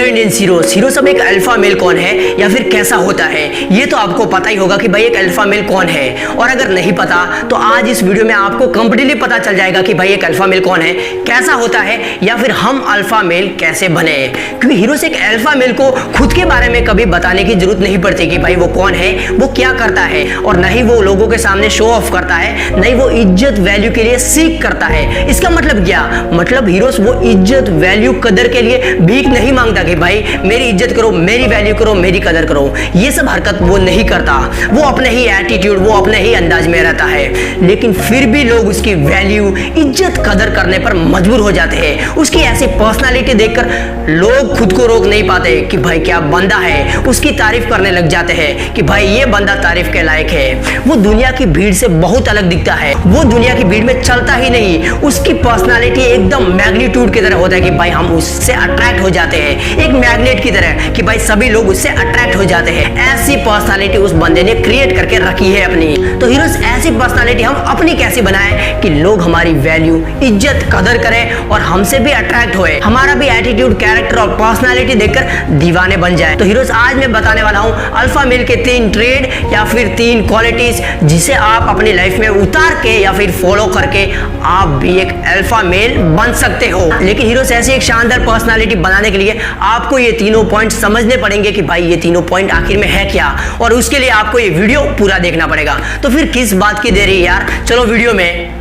Hello Indian hero सब एक alpha male कौन है या फिर कैसा होता है, ये तो आपको पता ही होगा कि भाई एक अल्फा मेल कौन है। और अगर नहीं पता तो आज इस वीडियो में आपको कंप्लीटली पता चल जाएगा कि भाई एक अल्फा मेल कौन है, कैसा होता है, या फिर हम अल्फा मेल कैसे बने। क्योंकि हीरोज एक अल्फा मेल को खुद के बारे में कभी बताने की जरूरत नहीं पड़ती कि भाई वो कौन है, वो क्या करता है, और न ही वो लोगों के सामने शो ऑफ करता है, न ही वो इज्जत वैल्यू के लिए सीख करता है। इसका मतलब क्या, मतलब हीरोज वो इज्जत वैल्यू कदर के लिए भीख नहीं मांगता कि भाई मेरी इज्जत करो, मेरी वैल्यू करो, मेरी कदर करो। ये सब हरकत वो नहीं करता, वो अपने ही एटीट्यूड, वो अपने ही अंदाज में रहता है। लेकिन फिर भी लोग उसकी वैल्यू, इज्जत, कदर करने पर मजबूर हो जाते हैं। उसकी ऐसी पर्सनालिटी देखकर लोग खुद को रोक नहीं पाते कि भाई क्या बंदा है, उसकी तारीफ करने लग जाते हैं कि भाई ये बंदा तारीफ के लायक है। वो दुनिया की भीड़ से बहुत अलग दिखता है, वो दुनिया की भीड़ में चलता ही नहीं। उसकी पर्सनालिटी एकदम मैग्नीट्यूड की तरह होता है कि भाई हम उससे अट्रैक्ट हो जाते हैं, एक मैग्नेट की तरह कि भाई सभी लोग उससे अट्रैक्ट हो जाते हैं। ऐसी पर्सनालिटी उस बंदे ने क्रिएट करके रखी है अपनी। तो हीरोज ऐसी पर्सनालिटी हम अपनी कैसे बनाएं कि लोग हमारी वैल्यू, इज्जत, कदर करें और हमसे भी अट्रैक्ट होए, हमारा भी एटीट्यूड, कैरेक्टर और पर्सनालिटी देखकर दीवाने बन जाए। तो हीरोज आज मैं बताने वाला हूं अल्फा मेल के 3 ट्रेड या फिर 3 क्वालिटीज जिसे आप अपनी लाइफ में उतार के या फिर फॉलो करके आप भी एक अल्फा मेल बन सकते हो। लेकिन हीरोज ऐसी एक शानदार पर्सनालिटी बनाने के लिए आपको ये तीनों पॉइंट समझने पड़ेंगे कि भाई ये तीनों पॉइंट आखिर में है क्या, और उसके लिए आपको ये वीडियो पूरा देखना पड़ेगा। तो फिर किस बात की देरी यार, चलो वीडियो में।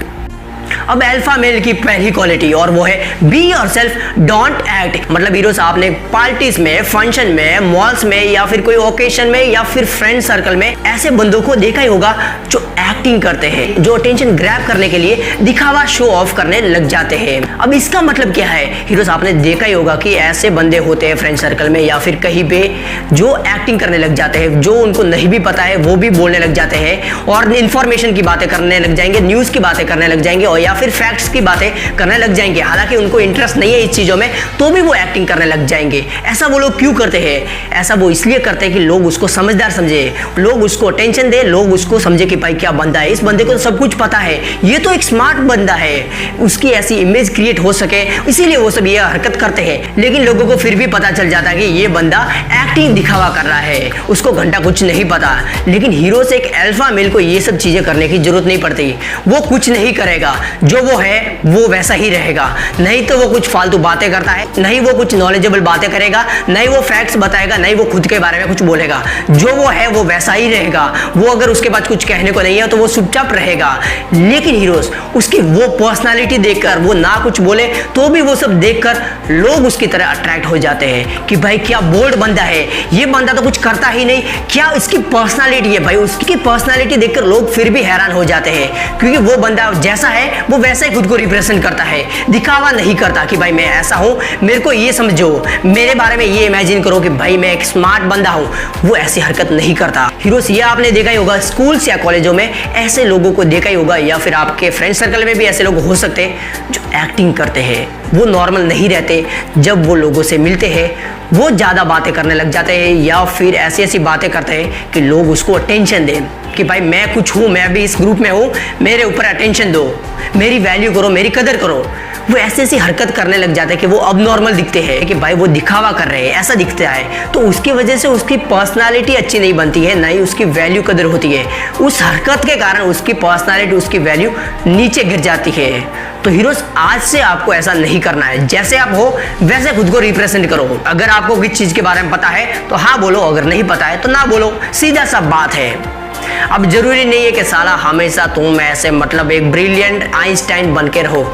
अब अल्फा मेल की पहली क्वालिटी और वो है बी योरसेल्फ, डोंट एक्ट। मतलब हीरोज आपने पार्टीज में, फंक्शन में, मॉल्स में या फिर कोई ओकेशन में या फिर फ्रेंड सर्कल में ऐसे बंदों को देखा ही होगा जो एक्टिंग करते हैं, जो अटेंशन ग्रैब करने के लिए दिखावा, शो ऑफ करने लग जाते हैं। अब इसका मतलब क्या है, हीरोज आपने देखा ही होगा कि ऐसे बंदे होते हैं फ्रेंड सर्कल में या फिर कहीं पे जो एक्टिंग करने लग जाते हैं, जो उनको नहीं भी पता है वो भी बोलने लग जाते हैं और इंफॉर्मेशन की बातें करने लग जाएंगे, न्यूज की बातें करने लग जाएंगे और या फिर फैक्ट्स की बातें करने लग जाएंगे। हालांकि उनको इंटरेस्ट नहीं है इस चीजों में, तो भी वो एक्टिंग करने लग जाएंगे। ऐसा वो लोग क्यों करते हैं? ऐसा वो इसलिए करते हैं कि लोग उसको समझदार समझे, लोग उसको अटेंशन दे, लोग उसको समझे कि भाई क्या बंदा है, इस बंदे को तो सब कुछ पता है, ये तो एक स्मार्ट बंदा है, उसकी ऐसी इमेज क्रिएट हो सके, इसीलिए वो सब ये हरकत करते हैं। लेकिन लोगों को फिर भी पता चल जाता है कि ये बंदा एक्टिंग दिखावा कर रहा है, उसको घंटा कुछ नहीं पता। लेकिन हीरो से एक अल्फा मेल को ये सब चीजें करने की जरूरत नहीं पड़ती। वो कुछ नहीं करेगा, जो वो है वो वैसा ही रहेगा। नहीं तो वो कुछ फालतू बातें करता है, नहीं वो कुछ नॉलेजेबल बातें करेगा, नहीं वो फैक्ट्स बताएगा, नहीं वो खुद के बारे में कुछ बोलेगा। जो वो है वो वैसा ही रहेगा। वो अगर उसके पास कुछ कहने को नहीं है तो वो चुपचाप रहेगा। लेकिन हीरोज उसकी वो पर्सनालिटी देखकर, वो ना कुछ बोले तो भी वो सब देखकर लोग उसकी तरह अट्रैक्ट हो जाते हैं कि भाई क्या बोल्ड बंदा है, ये बंदा तो कुछ करता ही नहीं, क्या इसकी पर्सनालिटी है। भाई उसकी पर्सनालिटी देखकर लोग फिर भी हैरान हो जाते हैं, क्योंकि वो बंदा जैसा है वो वैसा ही खुद को रिप्रेजेंट करता है, दिखावा नहीं करता कि भाई मैं ऐसा हूं, मेरे को ये समझो, मेरे बारे में ये इमेजिन करो कि भाई मैं एक स्मार्ट बंदा हूं। वो ऐसी हरकत नहीं करता। हीरोज ये आपने देखा ही होगा स्कूल्स या कॉलेजों में, ऐसे लोगों को देखा ही होगा, या फिर आपके फ्रेंड सर्कल में भी ऐसे लोग हो सकते हैं जो एक्टिंग करते हैं, वो नॉर्मल नहीं रहते। जब वो लोगों से मिलते हैं वो ज्यादा बातें करने लग जाते हैं या फिर ऐसी ऐसी बातें करते हैं कि लोग उसको अटेंशन दें कि भाई मैं कुछ हूं, मैं भी इस ग्रुप में हूं, मेरे ऊपर अटेंशन दो, मेरी वैल्यू करो, मेरी कदर करो। वो ऐसी ऐसी हरकत करने लग जाते हैं कि वो अब नॉर्मल दिखते हैं कि भाई वो दिखावा कर रहे हैं, ऐसा दिखता है। तो उसकी वजह से उसकी पर्सनालिटी अच्छी नहीं बनती है, ना ही उसकी वैल्यू कदर होती है। उस हरकत के कारण उसकी पर्सनालिटी, उसकी वैल्यू नीचे गिर जाती है। तो हीरोज आज से आपको ऐसा नहीं करना है। जैसे आप हो वैसे खुद को रिप्रेजेंट करो। अगर आपको किस चीज के बारे में पता है तो हाँ बोलो, अगर नहीं पता है तो ना बोलो, सीधा सा बात है। अब जरूरी नहीं है कि साला हमेशा तुम ऐसे मतलब एक ब्रिलियंट आइंस्टाइन बन के रहो।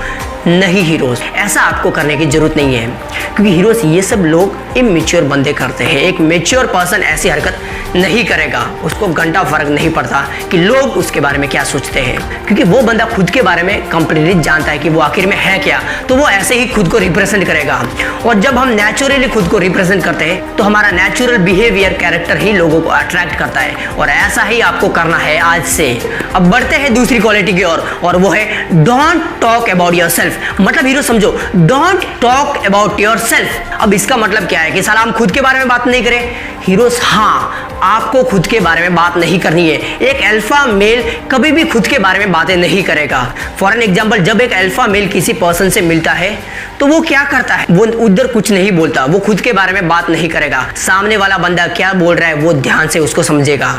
नहीं हीरोज, ऐसा आपको करने की जरूरत नहीं है, क्योंकि हीरोज ये सब लोग इमेच्योर बंदे करते हैं। एक मैच्योर पर्सन ऐसी हरकत नहीं करेगा, उसको घंटा फर्क नहीं पड़ता कि लोग उसके बारे में क्या सोचते हैं, क्योंकि वो बंदा खुद के बारे में कंप्लीटली जानता है कि वो आखिर में है क्या। तो वो ऐसे ही खुद को रिप्रेजेंट करेगा। और जब हम नेचुरली खुद को रिप्रेजेंट करते हैं तो हमारा नेचुरल बिहेवियर, कैरेक्टर ही लोगों को अट्रैक्ट करता है, और ऐसा ही आपको करना है आज से। अब बढ़ते हैं दूसरी क्वालिटी की ओर, और वो है डोंट टॉक अबाउट योरसेल्फ। मतलब हीरो समझो, डोंट टॉक अबाउट योरसेल्फ। अब इसका मतलब क्या है कि साला हम खुद के बारे में बात नहीं करें। हीरोज हाँ, आपको खुद के बारे में बात नहीं करनी है। एक अल्फा मेल कभी भी खुद के बारे में बातें नहीं करेगा। फॉर एन एग्जाम्पल, जब एक अल्फा मेल किसी पर्सन से मिलता है तो वो क्या करता है, वो उधर कुछ नहीं बोलता, वो खुद के बारे में बात नहीं करेगा। सामने वाला बंदा क्या बोल रहा है वो ध्यान से उसको समझेगा।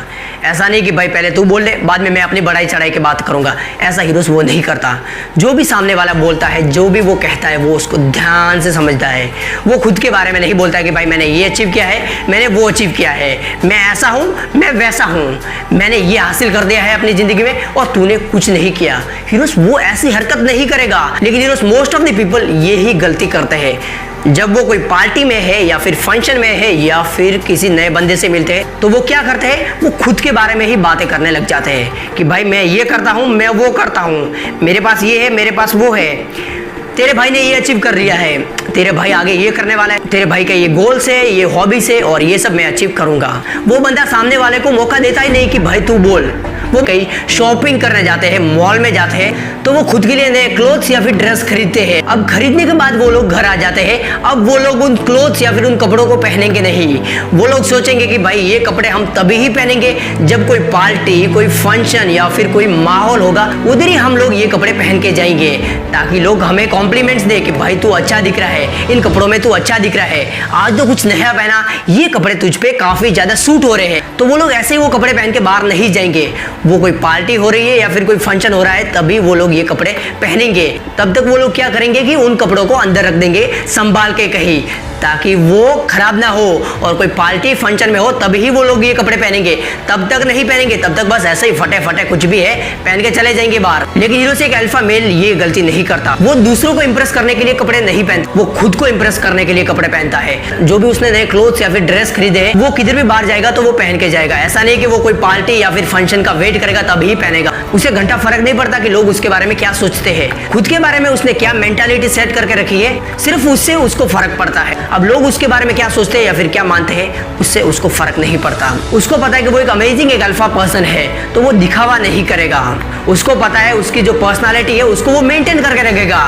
ऐसा नहीं कि भाई पहले तू बोल ले, बाद में मैं अपनी बढ़ाई चढ़ाई की बात करूंगा। ऐसा हीरोज वो नहीं करता। जो भी सामने वाला बोलता है, जो भी वो कहता है, वो उसको ध्यान से समझता है। वो खुद के बारे में नहीं बोलता कि भाई मैंने ये अचीव किया है, मैंने वो अचीव किया है, मैं ऐसा हूं, मैं वैसा हूं, मैंने ये हासिल कर दिया है अपनी जिंदगी में और तूने कुछ नहीं किया। हीरोज वो ऐसी हरकत नहीं करेगा। लेकिन heroes most of the people ये ही गलती करते हैं। जब वो कोई पार्टी में है या फिर फंक्शन में है या फिर किसी नए बंदे से मिलते हैं तो वो क्या करते हैं, वो खुद के बारे में ही बातें करने लग जाते हैं कि भाई मैं ये करता हूं, मैं वो करता हूं, मेरे पास ये है, मेरे पास वो है, तेरे भाई ने ये अचीव कर लिया है, तेरे भाई आगे ये करने वाला है, तेरे भाई का ये गोल्स है, ये हॉबीज है और ये सब मैं अचीव करूंगा। वो बंदा सामने वाले को मौका देता ही नहीं कि भाई तू बोल। वो कहीं शॉपिंग करने जाते हैं, मॉल में जाते हैं तो वो खुद के लिए नए क्लोथ्स या फिर ड्रेस खरीदते हैं। अब खरीदने के बाद वो लोग घर आ जाते हैं। अब वो लोग उन क्लोथ्स या फिर उन कपड़ों को पहनेंगे नहीं। वो लोग सोचेंगे कि भाई ये कपड़े हम तभी ही पहनेंगे जब कोई पार्टी, कोई फंक्शन या फिर कोई माहौल होगा, उधर ही हम लोग ये कपड़े पहन के जाएंगे ताकि लोग हमें कॉम्प्लीमेंट्स दे कि भाई तू अच्छा दिख रहा है, इन कपड़ों में तू अच्छा दिख रहा है, आज तो कुछ नया पहना, ये कपड़े तुझ पे काफी ज्यादा सूट हो रहे हैं। तो वो लोग ऐसे ही वो कपड़े पहन के बाहर नहीं जाएंगे। वो कोई पार्टी हो रही है या फिर कोई फंक्शन हो रहा है तभी वो लोग ये कपड़े पहनेंगे। तब तक वो लोग क्या करेंगे कि उन कपड़ों को अंदर रख देंगे संभाल के कहीं, ताकि वो खराब ना हो। और कोई पार्टी फंक्शन में हो तभी वो लोग ये कपड़े पहनेंगे, तब तक नहीं पहनेंगे। तब तक बस ऐसे ही फटे फटे कुछ भी है पहन के चले जाएंगे बाहर। लेकिन हीरो से एक अल्फा मेल ये गलती नहीं करता। वो दूसरों को इंप्रेस करने के लिए कपड़े नहीं पहनता, वो खुद को इंप्रेस करने के लिए कपड़े पहनता है। जो भी उसने नए क्लोथ्स या फिर ड्रेस खरीदे हैं वो किधर भी बाहर जाएगा तो वो पहन के जाएगा। ऐसा नहीं कि वो कोई पार्टी या फिर फंक्शन का वेट करेगा तभी पहनेगा। उसे घंटा फर्क नहीं पड़ता कि लोग उसके बारे में क्या सोचते हैं। खुद के बारे में उसने क्या मेंटालिटी सेट करके रखी है, सिर्फ उससे उसको फर्क पड़ता है। अब लोग उसके बारे में क्या सोचते हैं या फिर क्या मानते हैं उससे उसको फर्क नहीं पड़ता। उसको पता है कि वो एक अमेजिंग एक अल्फा पर्सन है तो वो दिखावा नहीं करेगा। उसको पता है उसकी जो पर्सनालिटी है उसको वो मेंटेन करके रखेगा।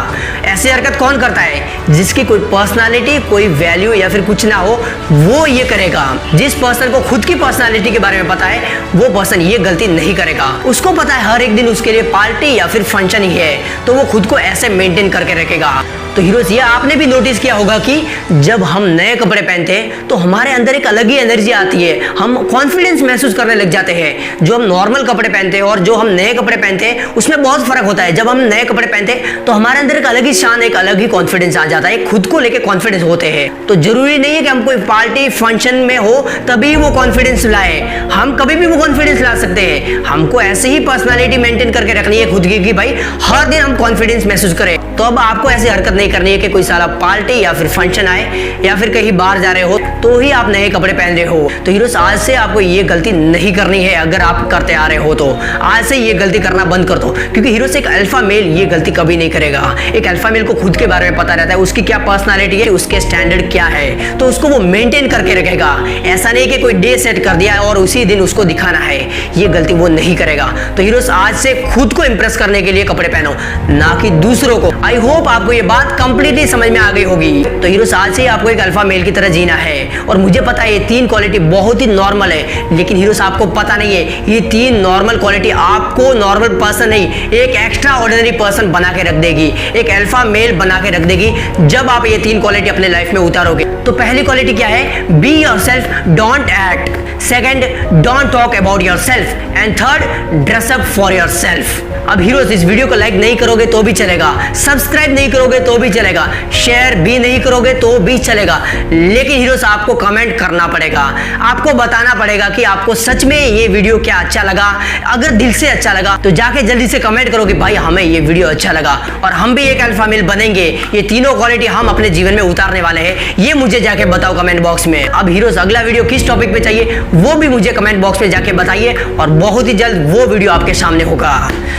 ऐसी हरकत कौन करता है, जिसकी कोई पर्सनालिटी, कोई वैल्यू या फिर कुछ ना हो, वो ये करेगा। जिस पर्सन को खुद की पर्सनालिटी के बारे में पता है वो पर्सन ये गलती नहीं करेगा। उसको पता है हर एक दिन उसके लिए पार्टी या फिर फंक्शन ही है तो वो खुद को ऐसे मेंटेन करके रखेगा। तो हीरोज ये आपने भी नोटिस किया होगा कि जब हम नए कपड़े पहनते हैं तो हमारे अंदर एक अलग ही एनर्जी आती है, हम कॉन्फिडेंस महसूस करने लग जाते हैं। जो हम नॉर्मल कपड़े पहनते हैं और जो हम नए कपड़े पहनते हैं उसमें बहुत फर्क होता है। जब हम नए कपड़े पहनते हैं तो हमारे अंदर एक अलग ही शान, एक अलग ही कॉन्फिडेंस आ जाता है, खुद को लेके कॉन्फिडेंस होते हैं। तो जरूरी नहीं है कि हम कोई पार्टी फंक्शन में हो तभी वो कॉन्फिडेंस लाए, हम कभी भी वो कॉन्फिडेंस ला सकते हैं। हमको ऐसे ही पर्सनालिटी मेंटेन करके रखनी है खुद की भाई हर दिन हम कॉन्फिडेंस महसूस करें। तो अब आपको ऐसी हरकत नहीं करनी है कि कोई सारा पार्टी या फिर फंक्शन आए या फिर कहीं बाहर जा रहे हो तो ही आप नए कपड़े पहन रहे हो। तो हीरोज आज से आपको ये गलती नहीं करनी है। अगर आप करते आ रहे हो तो आज से ये गलती करना बंद कर दो, क्योंकि हीरोज एक अल्फा मेल ये गलती कभी नहीं करेगा। एक अल्फा मेल को खुद के बारे में पता रहता है, उसकी क्या पर्सनालिटी है, उसके स्टैंडर्ड क्या है, तो उसको वो मेंटेन करके रखेगा। ऐसा नहीं कि कोई डे सेट कर दिया और उसी दिन उसको दिखाना है, ये गलती वो नहीं करेगा। तो हीरोज आज से खुद को इंप्रेस करने के लिए कपड़े पहनो, ना कि दूसरों को। आई होप आपको ये बात कंप्लीटली समझ में आ गई होगी। तो हीरोज आज से आपको एक अल्फा मेल की तरह जीना है। और मुझे पता है ये 3 क्वालिटी बहुत ही नॉर्मल है, लेकिन हीरोज आपको पता नहीं है ये 3 नॉर्मल क्वालिटी आपको नॉर्मल पर्सन नहीं, एक एक्स्ट्रा ऑर्डिनरी पर्सन बना के रख देगी, एक अल्फा मेल बना के रख देगी जब आप ये 3 क्वालिटी अपने लाइफ में उतारोगे। तो पहली क्वालिटी क्या है, be yourself, don't act. Second, don't talk about yourself. And third, dress up for yourself. अब हीरोज इस वीडियो को लाइक नहीं करोगे तो भी चलेगा, सब्सक्राइब नहीं करोगे तो भी चलेगा, शेयर भी नहीं करोगे तो भी चलेगा, लेकिन हीरोज आपको कमेंट करना पड़ेगा। आपको बताना पड़ेगा कि आपको सच में ये वीडियो क्या अच्छा लगा। अगर दिल से अच्छा लगा तो जाके जल्दी से कमेंट करो कि भाई हमें ये वीडियो अच्छा लगा और हम भी एक अल्फा मेल बनेंगे। ये तीनों क्वालिटी हम अपने जीवन में उतारने वाले हैं, ये मुझे जाके बताओ कमेंट बॉक्स में। अब हीरोज अगला वीडियो किस टॉपिक पे चाहिए वो भी मुझे कमेंट बॉक्स में जाके बताइए और बहुत ही जल्द वो वीडियो आपके सामने होगा।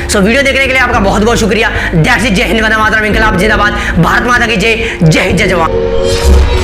सो वीडियो देखने के लिए आपका बहुत बहुत शुक्रिया। जय हिंद, वंदे मातरम, इंकलाब जिंदाबाद, भारत माता की जय, जय हिंद, जय जवान।